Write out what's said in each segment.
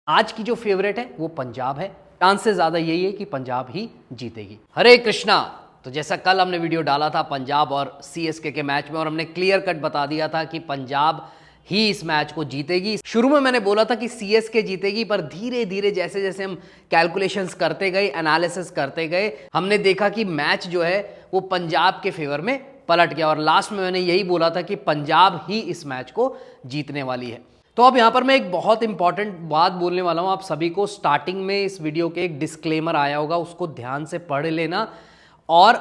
आज की जो फेवरेट है वो पंजाब है। चांसेस ज्यादा यही है कि पंजाब ही जीतेगी। हरे कृष्णा। तो जैसा कल हमने वीडियो डाला था पंजाब और सीएसके के मैच में और हमने क्लियर कट बता दिया था कि पंजाब ही इस मैच को जीतेगी। शुरू में मैंने बोला था कि सीएसके जीतेगी, पर धीरे धीरे जैसे जैसे हम कैलकुलेशंस करते गए, एनालिसिस करते गए, हमने देखा कि मैच जो है वो पंजाब के फेवर में पलट गया और लास्ट में मैंने यही बोला था कि पंजाब ही इस मैच को जीतने वाली है। तो अब यहां पर मैं एक बहुत इंपॉर्टेंट बात बोलने वाला हूं आप सभी को। स्टार्टिंग में इस वीडियो के एक डिस्क्लेमर आया होगा, उसको ध्यान से पढ़ लेना, और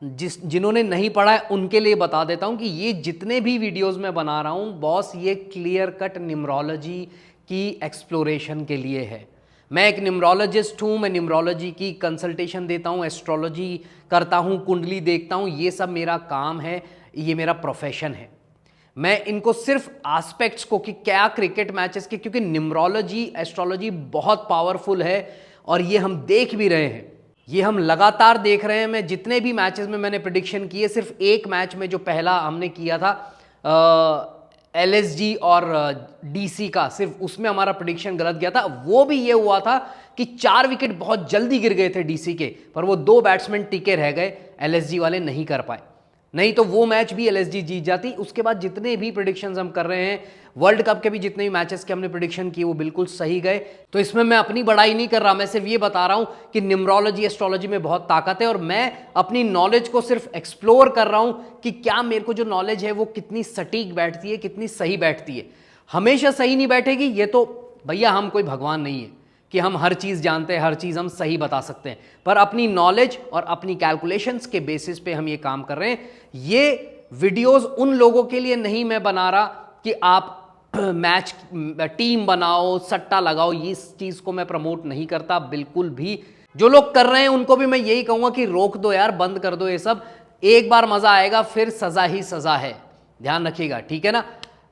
जिन्होंने नहीं पढ़ा है उनके लिए बता देता हूं कि ये जितने भी वीडियोस मैं बना रहा हूं बॉस, ये क्लियर कट न्यूमरोलॉजी की एक्सप्लोरेशन के लिए है। मैं एक न्यूमरोलॉजिस्ट हूं, मैं न्यूमरोलॉजी की कंसल्टेशन देता हूं, एस्ट्रोलॉजी करता हूं, कुंडली देखता हूं, ये सब मेरा काम है, ये मेरा प्रोफेशन है। मैं इनको सिर्फ एस्पेक्ट्स को कि क्या क्रिकेट मैचेस के, क्योंकि न्यूमरोलॉजी एस्ट्रोलॉजी बहुत पावरफुल है और ये हम देख भी रहे हैं, ये हम लगातार देख रहे हैं। मैं जितने भी मैचेस में मैंने प्रेडिक्शन किए, सिर्फ एक मैच में जो पहला हमने किया था एलएसजी और डीसी का, सिर्फ उसमें हमारा प्रेडिक्शन गलत गया था। वो भी ये हुआ था कि 4 विकेट बहुत जल्दी गिर गए थे डीसी के, पर वो 2 बैट्समैन टिके रह गए, एलएसजी वाले नहीं कर पाए, नहीं तो वो मैच भी एलएसजी जीत जाती। उसके बाद जितने भी प्रेडिक्शंस हम कर रहे हैं, वर्ल्ड कप के भी जितने भी मैचेस के हमने प्रेडिक्शन किए वो बिल्कुल सही गए। तो इसमें मैं अपनी बड़ाई नहीं कर रहा, मैं सिर्फ ये बता रहा हूं कि न्यूमरोलॉजी एस्ट्रोलॉजी में बहुत ताकत है और मैं अपनी नॉलेज को सिर्फ एक्सप्लोर कर रहा हूं कि क्या मेरे को जो नॉलेज है वो कितनी सटीक बैठती है, कितनी सही बैठती है। हमेशा सही नहीं बैठेगी, ये तो भैया हम कोई भगवान नहीं है कि हम हर चीज़ जानते हैं, हर चीज़ हम सही बता सकते हैं, पर अपनी नॉलेज और अपनी कैलकुलेशंस के बेसिस पे हम ये काम कर रहे हैं। ये वीडियोस उन लोगों के लिए नहीं मैं बना रहा कि आप मैच टीम बनाओ, सट्टा लगाओ, इस चीज़ को मैं प्रमोट नहीं करता बिल्कुल भी। जो लोग कर रहे हैं उनको भी मैं यही कहूँगा कि रोक दो यार, बंद कर दो ये सब। एक बार मज़ा आएगा, फिर सज़ा ही सज़ा है, ध्यान रखिएगा, ठीक है ना।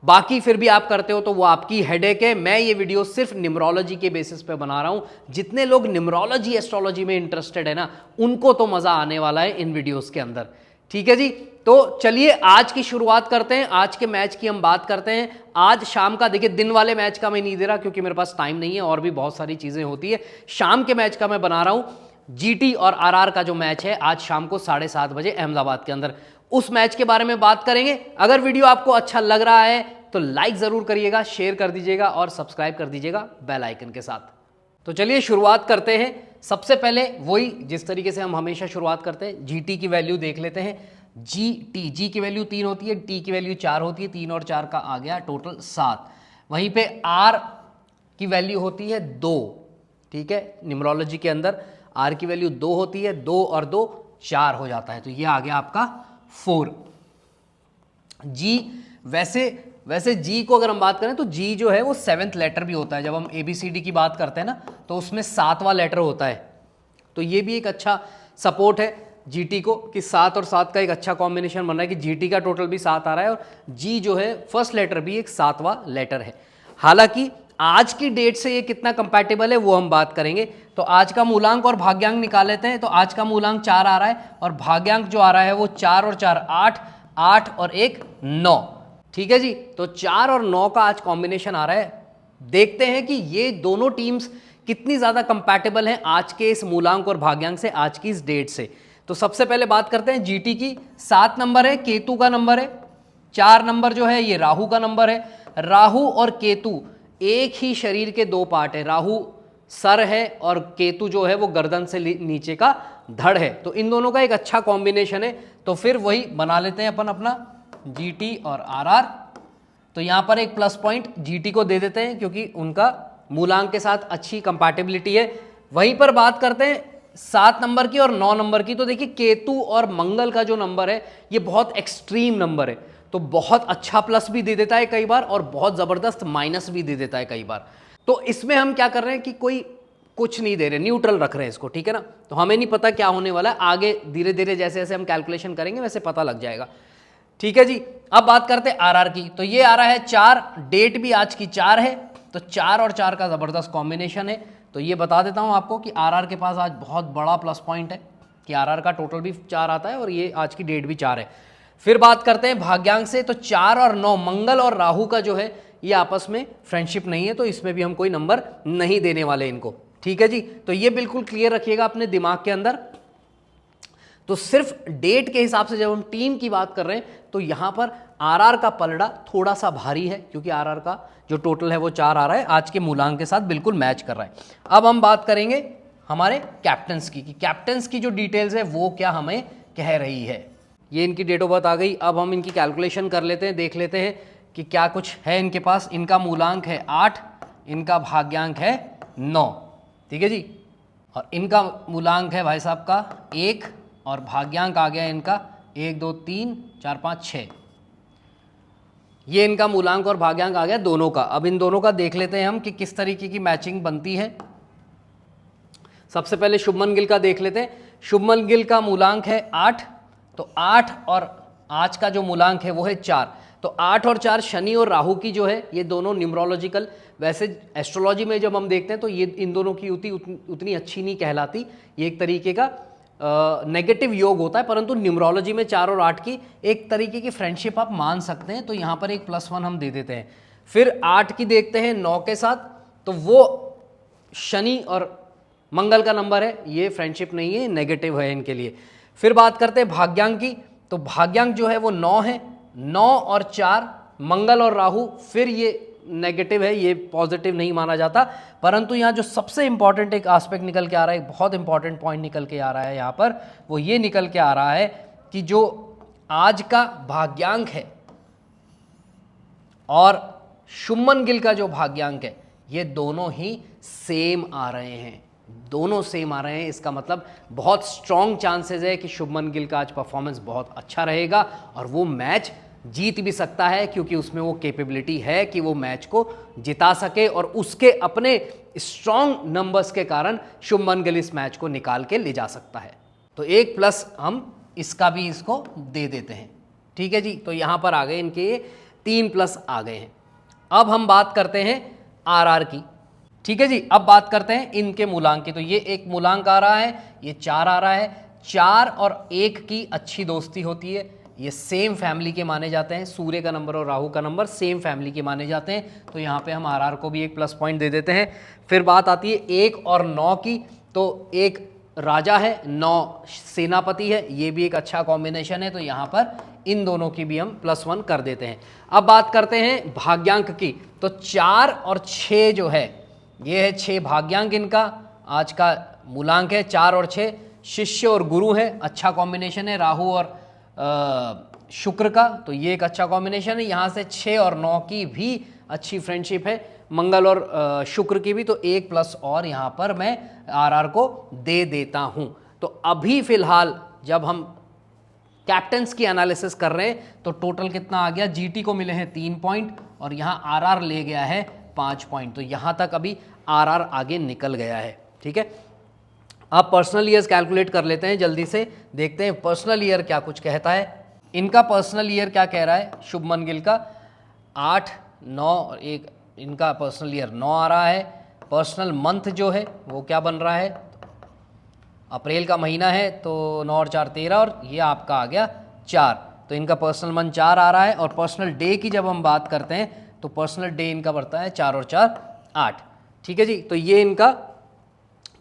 बाकी फिर भी आप करते हो तो वो आपकी हेडेक है। मैं ये वीडियो सिर्फ न्यूमरोलॉजी के बेसिस पे बना रहा हूं। जितने लोग न्यूमरोलॉजी एस्ट्रोलॉजी में इंटरेस्टेड है ना, उनको तो मजा आने वाला है इन वीडियोस के अंदर, ठीक है जी। तो चलिए आज की शुरुआत करते हैं, आज के मैच की हम बात करते हैं। आज शाम का, देखिए दिन वाले मैच का मैं नहीं दे रहा क्योंकि मेरे पास टाइम नहीं है और भी बहुत सारी चीजें होती है। शाम के मैच का मैं बना रहा हूं। जीटी और आरआर का जो मैच है आज शाम को 7:30 बजे अहमदाबाद के अंदर, उस मैच के बारे में बात करेंगे। अगर वीडियो आपको अच्छा लग रहा है तो लाइक जरूर करिएगा, शेयर कर दीजिएगा और सब्सक्राइब कर दीजिएगा बेल आइकन के साथ। तो चलिए शुरुआत करते हैं। सबसे पहले वही जिस तरीके से हम हमेशा शुरुआत करते हैं, जीटी की वैल्यू देख लेते हैं। जी की वैल्यू 3 होती है, टी की वैल्यू 4 होती है, 3 और 4 का आ गया टोटल 7। वहीं पे आर की वैल्यू होती है 2, ठीक है। न्यूमरोलॉजी के अंदर आर की वैल्यू 2 होती है, 2 और 2 4 हो जाता है, तो ये आ गया आपका 4। जी वैसे जी को अगर हम बात करें तो जी जो है वो 7th लेटर भी होता है। जब हम ABCD की बात करते हैं ना तो उसमें 7वां लेटर होता है, तो ये भी एक अच्छा सपोर्ट है जीटी को कि 7 और 7 का एक अच्छा कॉम्बिनेशन बन रहा है कि जीटी का टोटल भी 7 आ रहा है और जी जो है फर्स्ट लेटर भी एक 7वां लेटर है। हालांकि आज की डेट से ये कितना कंपैटिबल है वो हम बात करेंगे। तो आज का मूलांक और भाग्यांक निकाल लेते हैं। तो आज का मूलांक 4 आ रहा है और भाग्यांक जो आ रहा है वो 4 और 4 8, 8 और 1 9, ठीक है जी। तो 4 और 9 का आज कॉम्बिनेशन आ रहा है। देखते हैं कि ये दोनों टीम्स कितनी ज्यादा कंपैटिबल हैं आज के इस मूलांक और भाग्यांक से, आज की इस डेट से। तो सबसे पहले बात करते हैं जीटी की। 7 नंबर है, केतु का नंबर है। 4 नंबर जो है ये राहु का नंबर है। राहु और केतु एक ही शरीर के 2 पार्ट है। राहु सर है और केतु जो है वो गर्दन से नीचे का धड़ है, तो इन दोनों का एक अच्छा कॉम्बिनेशन है। तो फिर वही बना लेते हैं अपन अपना जीटी और आरआर। तो यहां पर एक प्लस पॉइंट जीटी को दे देते हैं क्योंकि उनका मूलांक के साथ अच्छी कंपैटिबिलिटी है। वहीं पर बात करते हैं 7 नंबर की और 9 नंबर की। तो देखिए केतु और मंगल का जो नंबर है ये बहुत एक्सट्रीम नंबर है, तो बहुत अच्छा प्लस भी दे देता है कई बार और बहुत जबरदस्त माइनस भी दे देता है कई बार। तो इसमें हम क्या कर रहे हैं कि कोई कुछ नहीं दे रहे, न्यूट्रल रख रहे हैं इसको, ठीक है ना। तो हमें नहीं पता क्या होने वाला है, आगे धीरे धीरे जैसे जैसे हम कैलकुलेशन करेंगे वैसे पता लग जाएगा, ठीक है जी। अब बात करते हैं आरआर की। तो ये आ रहा है 4, डेट भी आज की 4 है, तो 4 और 4 का जबरदस्त कॉम्बिनेशन है। तो ये बता देता हूं आपको कि आरआर के पास आज बहुत बड़ा प्लस पॉइंट है कि आरआर का टोटल भी 4 आता है और ये आज की डेट भी 4 है। फिर बात करते हैं भाग्यांक से। तो 4 और 9 मंगल और राहु का जो है ये आपस में फ्रेंडशिप नहीं है, तो इसमें भी हम कोई नंबर नहीं देने वाले इनको। ठीक है जी, तो ये बिल्कुल क्लियर रखिएगा अपने दिमाग के अंदर। तो सिर्फ डेट के हिसाब से जब हम टीम की बात कर रहे हैं तो यहां पर आरआर का पलड़ा थोड़ा सा भारी है, क्योंकि आरआर का जो टोटल है वो 4 आ रहा है, आज के मूलांक के साथ बिल्कुल मैच कर रहा है। अब हम बात करेंगे हमारे कैप्टन्स की, कि कैप्टन्स की जो डिटेल्स है वो क्या हमें कह रही है। ये इनकी डेट ऑफ बर्थ आ गई। अब हम इनकी कैलकुलेशन कर लेते हैं, देख लेते हैं कि क्या कुछ है इनके पास। इनका मूलांक है 8, इनका भाग्यांक है 9, ठीक है जी, और इनका मूलांक है भाई साहब का 1 और भाग्यांक आ गया इनका 1 2 3 4 5 6। ये इनका मूलांक और भाग्यांक आ गया दोनों का। अब इन दोनों का देख लेते हैं हम कि किस तरीके की मैचिंग बनती है। सबसे पहले शुभमन गिल का देख लेते हैं। शुभमन गिल का मूलांक है 8, तो 8 और आज का जो मूलांक है वो है 4, तो 8 और 4 शनि और राहु की जो है ये दोनों न्यूमरोलॉजिकल, वैसे एस्ट्रोलॉजी में जब हम देखते हैं तो ये इन दोनों की युति उतनी अच्छी नहीं कहलाती, ये एक तरीके का नेगेटिव योग होता है, परंतु न्यूमरोलॉजी में 4 और 8 की एक तरीके की फ्रेंडशिप आप मान सकते हैं, तो यहाँ पर एक +1 हम दे देते हैं। फिर 8 की देखते हैं 9 के साथ, तो वो शनि और मंगल का नंबर है, ये फ्रेंडशिप नहीं है, नेगेटिव है इनके लिए। फिर बात करते हैं भाग्यांक की, तो भाग्यांक जो है वो 9 है, 9 और 4 मंगल और राहु, फिर ये नेगेटिव है, ये पॉजिटिव नहीं माना जाता। परंतु यहाँ जो सबसे इंपॉर्टेंट एक एस्पेक्ट निकल के आ रहा है, बहुत इंपॉर्टेंट पॉइंट निकल के आ रहा है यहाँ पर, वो ये निकल के आ रहा है कि जो आज का भाग्यांक है और शुभमन गिल का जो भाग्यांक है, ये दोनों ही सेम आ रहे हैं, दोनों सेम आ रहे हैं। इसका मतलब बहुत स्ट्रॉन्ग चांसेस है कि शुभमन गिल का आज परफॉर्मेंस बहुत अच्छा रहेगा और वो मैच जीत भी सकता है, क्योंकि उसमें वो कैपेबिलिटी है कि वो मैच को जिता सके, और उसके अपने स्ट्रॉन्ग नंबर्स के कारण शुभमन गिल इस मैच को निकाल के ले जा सकता है। तो एक प्लस हम इसका भी इसको दे देते हैं। ठीक है जी, तो यहाँ पर आ गए इनके 3 प्लस आ गए हैं। अब हम बात करते हैं आरआर की। ठीक है जी, अब बात करते हैं इनके मूलांक की। तो ये एक मूलांक आ रहा है, ये 4 आ रहा है। 4 और 1 की अच्छी दोस्ती होती है, ये सेम फैमिली के माने जाते हैं, सूर्य का नंबर और राहु का नंबर सेम फैमिली के माने जाते हैं, तो यहाँ पे हम आरआर को भी एक प्लस पॉइंट दे देते हैं। फिर बात आती है 1 और 9 की, तो 1 राजा है, 9 सेनापति है, ये भी एक अच्छा कॉम्बिनेशन है, तो यहाँ पर इन दोनों की भी हम +1 कर देते हैं। अब बात करते हैं भाग्यांक की, तो 4 और 6 जो है, ये है 6 भाग्यांक इनका, आज का मूलांक है 4 और 6। शिष्य और गुरु है, अच्छा कॉम्बिनेशन है, राहु और शुक्र का, तो ये एक अच्छा कॉम्बिनेशन है। यहाँ से 6 और 9 की भी अच्छी फ्रेंडशिप है, मंगल और शुक्र की भी, तो एक प्लस और यहाँ पर मैं आरआर को दे देता हूँ। तो अभी फिलहाल जब हम कैप्टन्स की एनालिसिस कर रहे हैं तो टोटल कितना आ गया, जीटी को मिले हैं 3 पॉइंट और यहाँ आरआर ले गया है 5 पॉइंट, तो यहाँ तक अभी आरआर आगे निकल गया है। ठीक है, अब पर्सनल ईयर्स कैलकुलेट कर लेते हैं, जल्दी से देखते हैं पर्सनल ईयर क्या कुछ कहता है। इनका पर्सनल ईयर क्या कह रहा है, शुभमन गिल का 8, 9 और 1, इनका पर्सनल ईयर 9 आ रहा है। पर्सनल मंथ जो है वो क्या बन रहा है, अप्रैल का महीना है, तो 9 और 4 13, और ये आपका आ गया 4, तो इनका पर्सनल मंथ 4 आ रहा है। और पर्सनल डे की जब हम बात करते हैं तो पर्सनल डे इनका बढ़ता है 4 और 4 8। ठीक है जी, तो ये इनका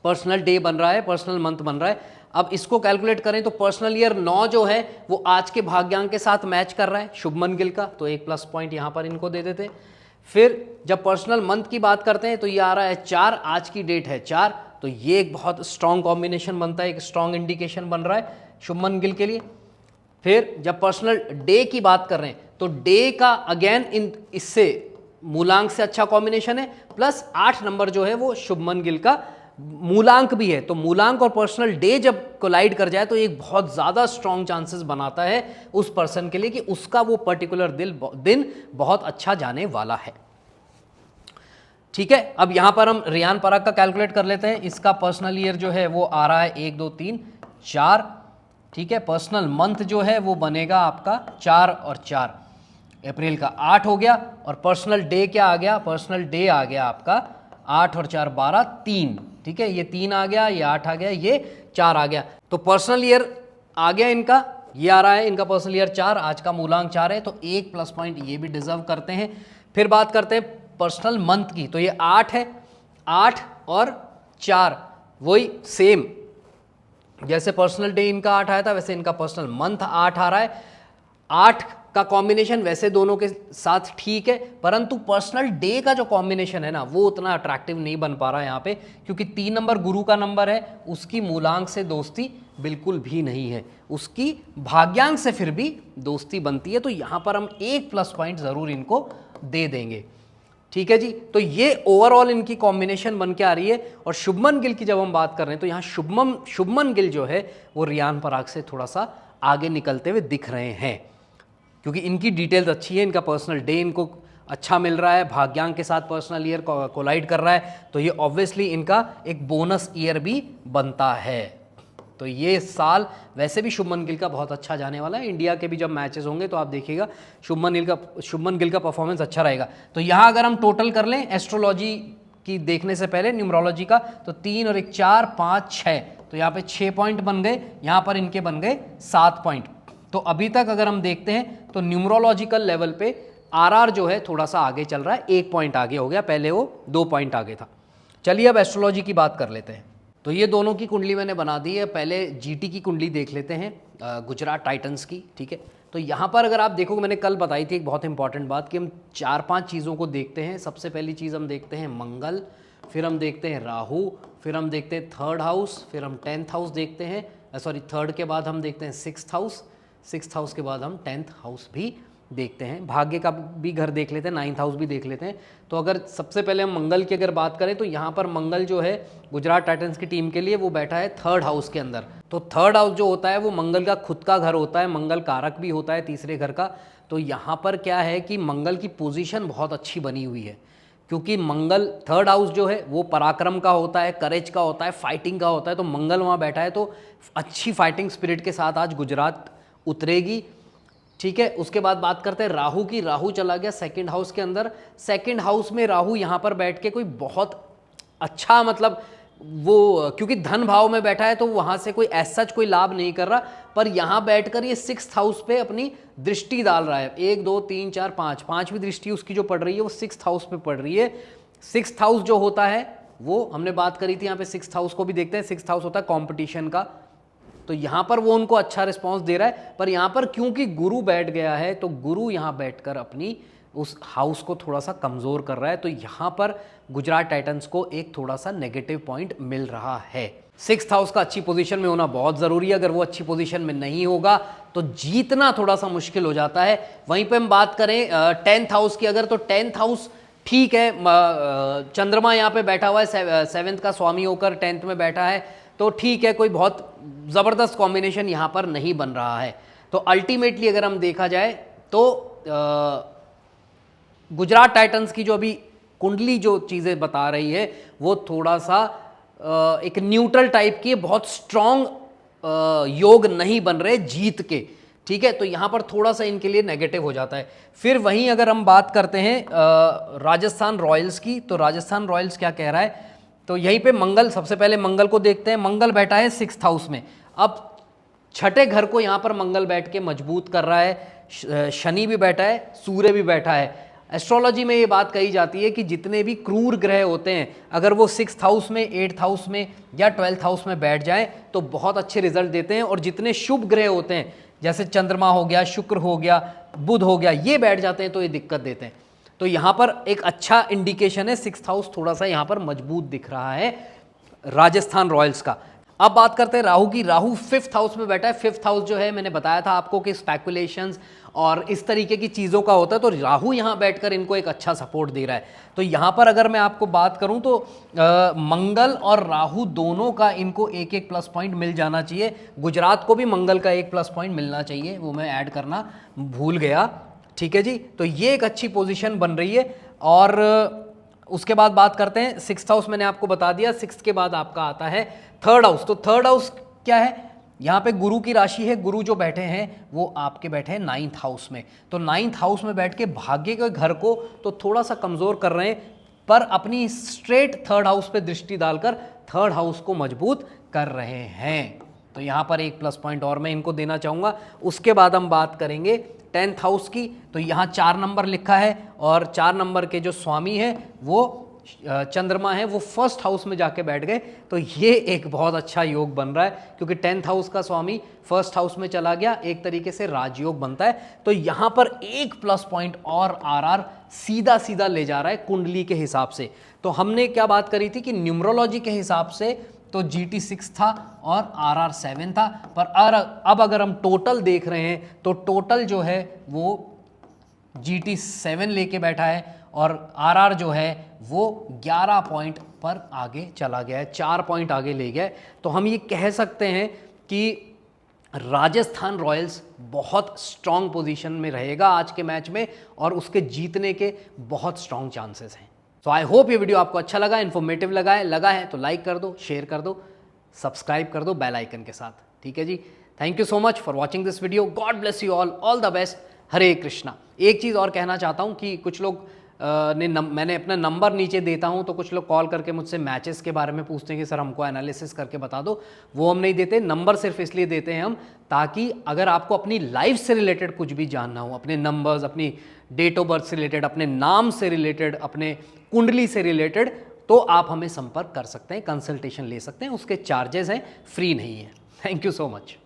पर्सनल डे बन रहा है, पर्सनल मंथ बन रहा है। अब इसको कैलकुलेट करें तो पर्सनल ईयर 9 जो है वो आज के भाग्यांक के साथ मैच कर रहा है शुभमन गिल का, तो एक प्लस पॉइंट यहाँ पर इनको दे देते। फिर जब पर्सनल मंथ की बात करते हैं तो ये आ रहा है 4, आज की डेट है 4, तो ये एक बहुत स्ट्रॉन्ग कॉम्बिनेशन बनता है, एक स्ट्रॉन्ग इंडिकेशन बन रहा है शुभमन गिल के लिए। फिर जब पर्सनल डे की बात कर रहे हैं तो डे का अगेन इससे मूलांक से अच्छा कॉम्बिनेशन है, प्लस 8 नंबर जो है वो शुभमन गिल का मूलांक भी है, तो मूलांक और पर्सनल डे जब कोलाइड कर जाए तो एक बहुत ज़्यादा स्ट्रॉन्ग चांसेस बनाता है उस पर्सन के लिए कि उसका वो पर्टिकुलर दिन बहुत अच्छा जाने वाला है। ठीक है, अब यहाँ पर हम रियान पराग का कैलकुलेट कर लेते हैं। इसका पर्सनल ईयर जो है वो आ रहा है 1 2 3 4। ठीक है, पर्सनल मंथ जो है वो बनेगा आपका 4 और 4, अप्रैल का 8 हो गया। और पर्सनल डे क्या आ गया, पर्सनल डे आ गया आपका 8 और 4 12 3। ठीक है, ये 3 आ गया, ये 8 आ गया, ये 4 आ गया, तो पर्सनल ईयर आ गया इनका, ये आ रहा है इनका पर्सनल ईयर 4, आज का मूलांक 4 है, तो एक प्लस पॉइंट ये भी डिजर्व करते हैं। फिर बात करते हैं पर्सनल मंथ की, तो ये 8 है, 8 और 4 वही सेम, जैसे पर्सनल डे इनका 8 आया था वैसे इनका पर्सनल मंथ 8 आ रहा है। 8 का कॉम्बिनेशन वैसे दोनों के साथ ठीक है, परंतु पर्सनल डे का जो कॉम्बिनेशन है ना वो उतना अट्रैक्टिव नहीं बन पा रहा है यहाँ पे, क्योंकि 3 नंबर गुरु का नंबर है, उसकी मूलांक से दोस्ती बिल्कुल भी नहीं है, उसकी भाग्यांक से फिर भी दोस्ती बनती है। तो यहाँ पर हम एक प्लस पॉइंट ज़रूर इनको दे देंगे। ठीक है जी, तो ये ओवरऑल इनकी कॉम्बिनेशन बन के आ रही है। और शुभमन गिल की जब हम बात कर रहे हैं तो यहाँ शुभमन गिल जो है वो रियान पराग से थोड़ा सा आगे निकलते हुए दिख रहे हैं, क्योंकि इनकी डिटेल्स अच्छी है, इनका पर्सनल डे इनको अच्छा मिल रहा है, भाग्यांक के साथ पर्सनल ईयर कोलाइड कर रहा है, तो ये ऑब्वियसली इनका एक बोनस ईयर भी बनता है। तो ये साल वैसे भी शुभमन गिल का बहुत अच्छा जाने वाला है। इंडिया के भी जब मैचेस होंगे तो आप देखिएगा शुभमन गिल का परफॉर्मेंस अच्छा रहेगा। तो यहाँ अगर हम टोटल कर लें एस्ट्रोलॉजी की देखने से पहले न्यूमरोलॉजी का, तो 3 और 1 4 5 6, तो यहाँ पे 6 पॉइंट बन गए, यहाँ पर इनके बन गए 7 पॉइंट। तो अभी तक अगर हम देखते हैं तो न्यूमरोलॉजिकल लेवल पे आरआर जो है थोड़ा सा आगे चल रहा है, 1 पॉइंट आगे हो गया, पहले वो 2 पॉइंट आगे था। चलिए अब एस्ट्रोलॉजी की बात कर लेते हैं। तो ये दोनों की कुंडली मैंने बना दी है, पहले जीटी की कुंडली देख लेते हैं, गुजरात टाइटंस की। ठीक है, तो यहाँ पर अगर आप देखो, मैंने कल बताई थी एक बहुत इंपॉर्टेंट बात कि हम 4-5 चीज़ों को देखते हैं। सबसे पहली चीज़ हम देखते हैं मंगल, फिर हम देखते हैं राहु, फिर हम देखते हैं 3rd हाउस, फिर हम 10th हाउस देखते हैं, सॉरी 3rd के बाद हम देखते हैं 6th हाउस, 6th हाउस के बाद हम 10th हाउस भी देखते हैं, भाग्य का भी घर देख लेते हैं, 9th हाउस भी देख लेते हैं। तो अगर सबसे पहले हम मंगल की अगर बात करें तो यहाँ पर मंगल जो है गुजरात टाइटंस की टीम के लिए वो बैठा है 3rd हाउस के अंदर। तो 3rd हाउस जो होता है वो मंगल का खुद का घर होता है, मंगल कारक भी होता है तीसरे घर का। तो यहाँ पर क्या है कि मंगल की पोजीशन बहुत अच्छी बनी हुई है, क्योंकि मंगल 3rd हाउस जो है वो पराक्रम का होता है, करेज का होता है, फाइटिंग का होता है। तो मंगल वहाँ बैठा है तो अच्छी फाइटिंग स्पिरिट के साथ आज गुजरात उतरेगी। ठीक है, उसके बाद बात करते हैं राहु की। राहु चला गया 2nd हाउस के अंदर। 2nd हाउस में राहु यहाँ पर बैठ के कोई बहुत अच्छा, मतलब वो क्योंकि धन भाव में बैठा है तो वहाँ से कोई ऐसा कोई लाभ नहीं कर रहा, पर यहाँ बैठकर ये 6th हाउस पे अपनी दृष्टि डाल रहा है। 1 2 3 4 5, 5वीं दृष्टि उसकी जो पड़ रही है वो 6th हाउस पे पड़ रही है। 6th हाउस जो होता है वो हमने बात करी थी, यहाँ पे 6th हाउस को भी देखते हैं। 6th हाउस होता है कॉम्पिटिशन का, तो यहाँ पर वो उनको अच्छा रिस्पांस दे रहा है। पर यहाँ पर क्योंकि गुरु बैठ गया है तो गुरु यहाँ बैठकर अपनी उस हाउस को थोड़ा सा कमज़ोर कर रहा है, तो यहाँ पर गुजरात टाइटंस को एक थोड़ा सा नेगेटिव पॉइंट मिल रहा है। 6th हाउस का अच्छी पोजीशन में होना बहुत ज़रूरी है, अगर वो अच्छी पोजीशन में नहीं होगा तो जीतना थोड़ा सा मुश्किल हो जाता है। वहीं पे हम बात करें 10th हाउस की अगर, तो 10th हाउस ठीक है, चंद्रमा यहाँ पे बैठा हुआ है, 7th का स्वामी होकर 10th में बैठा है, तो ठीक है, कोई बहुत ज़बरदस्त कॉम्बिनेशन यहाँ पर नहीं बन रहा है। तो अल्टीमेटली अगर हम देखा जाए तो गुजरात टाइटंस की जो अभी कुंडली जो चीज़ें बता रही है वो थोड़ा सा एक न्यूट्रल टाइप की, बहुत स्ट्रॉन्ग योग नहीं बन रहे जीत के। ठीक है, तो यहाँ पर थोड़ा सा इनके लिए नेगेटिव हो जाता है। फिर वहीं अगर हम बात करते हैं राजस्थान रॉयल्स की, तो राजस्थान रॉयल्स क्या कह रहा है, तो यहीं पे मंगल, सबसे पहले मंगल को देखते हैं। मंगल बैठा है 6th हाउस में, अब 6ठे घर को यहाँ पर मंगल बैठ के मजबूत कर रहा है। शनि भी बैठा है, सूर्य भी बैठा है। एस्ट्रोलॉजी में ये बात कही जाती है कि जितने भी क्रूर ग्रह होते हैं अगर वो 6th हाउस में, 8th हाउस में या 12th हाउस में बैठ जाएं तो बहुत अच्छे रिजल्ट देते हैं, और जितने शुभ ग्रह होते हैं जैसे चंद्रमा हो गया, शुक्र हो गया, बुध हो गया, ये बैठ जाते हैं तो ये दिक्कत देते हैं। तो यहाँ पर एक अच्छा इंडिकेशन है, 6th हाउस थोड़ा सा यहाँ पर मजबूत दिख रहा है राजस्थान रॉयल्स का। अब बात करते हैं राहु की। राहु 5th हाउस में बैठा है। 5th हाउस जो है मैंने बताया था आपको कि स्पेकुलेशंस और इस तरीके की चीज़ों का होता है, तो राहु यहाँ बैठकर इनको एक अच्छा सपोर्ट दे रहा है। तो यहाँ पर अगर मैं आपको बात करूँ तो मंगल और राहु दोनों का इनको एक एक प्लस पॉइंट मिल जाना चाहिए। गुजरात को भी मंगल का एक प्लस पॉइंट मिलना चाहिए, वो मैं ऐड करना भूल गया। ठीक है जी, तो ये एक अच्छी पोजीशन बन रही है। और उसके बाद बात करते हैं 6th हाउस, मैंने आपको बता दिया। 6th के बाद आपका आता है 3rd हाउस। तो 3rd हाउस क्या है, यहाँ पे गुरु की राशि है। गुरु जो बैठे हैं वो आपके बैठे हैं 9th हाउस में। तो 9th हाउस में बैठ के भाग्य के घर को तो थोड़ा सा कमज़ोर कर रहे हैं, पर अपनी स्ट्रेट 3rd हाउस पे दृष्टि डालकर 3rd हाउस को मजबूत कर रहे हैं। तो यहाँ पर एक प्लस पॉइंट और मैं इनको देना चाहूँगा। उसके बाद हम बात करेंगे 10th हाउस की, तो यहाँ 4 नंबर लिखा है और 4 नंबर के जो स्वामी है वो चंद्रमा है, वो फर्स्ट हाउस में जाके बैठ गए। तो ये एक बहुत अच्छा योग बन रहा है क्योंकि 10th हाउस का स्वामी फर्स्ट हाउस में चला गया, एक तरीके से राजयोग बनता है। तो यहाँ पर एक प्लस पॉइंट और आरआर सीधा सीधा ले जा रहा है कुंडली के हिसाब से। तो हमने क्या बात करी थी कि न्यूमरोलॉजी के हिसाब से तो GT 6 था और RR 7 था, पर अब अगर हम टोटल देख रहे हैं तो टोटल जो है वो GT 7 लेके बैठा है और RR जो है वो 11 पॉइंट पर आगे चला गया है, 4 पॉइंट आगे ले गया है। तो हम ये कह सकते हैं कि राजस्थान रॉयल्स बहुत स्ट्रॉन्ग पोजीशन में रहेगा आज के मैच में और उसके जीतने के बहुत स्ट्रॉन्ग चांसेस हैं। तो आई होप ये वीडियो आपको अच्छा लगा, इन्फॉर्मेटिव लगा है तो लाइक कर दो, शेयर कर दो, सब्सक्राइब कर दो बेल आइकन के साथ। ठीक है जी, thank you so much for watching this video. God bless you all the best. Hare Krishna. एक चीज़ और कहना चाहता हूँ कि कुछ लोग मैंने अपना नंबर नीचे देता हूँ तो कुछ लोग कॉल करके मुझसे मैचेस के बारे में पूछते हैं कि सर हमको एनालिसिस करके बता दो। वो हम नहीं देते, नंबर सिर्फ इसलिए देते हैं हम ताकि अगर आपको अपनी लाइफ से रिलेटेड कुछ भी जानना हो, अपने नंबर्स, अपनी डेट ऑफ बर्थ से रिलेटेड, अपने नाम से रिलेटेड, अपने कुंडली से रिलेटेड, तो आप हमें संपर्क कर सकते हैं, कंसल्टेशन ले सकते हैं। उसके चार्जेस हैं, फ्री नहीं है। Thank you so much.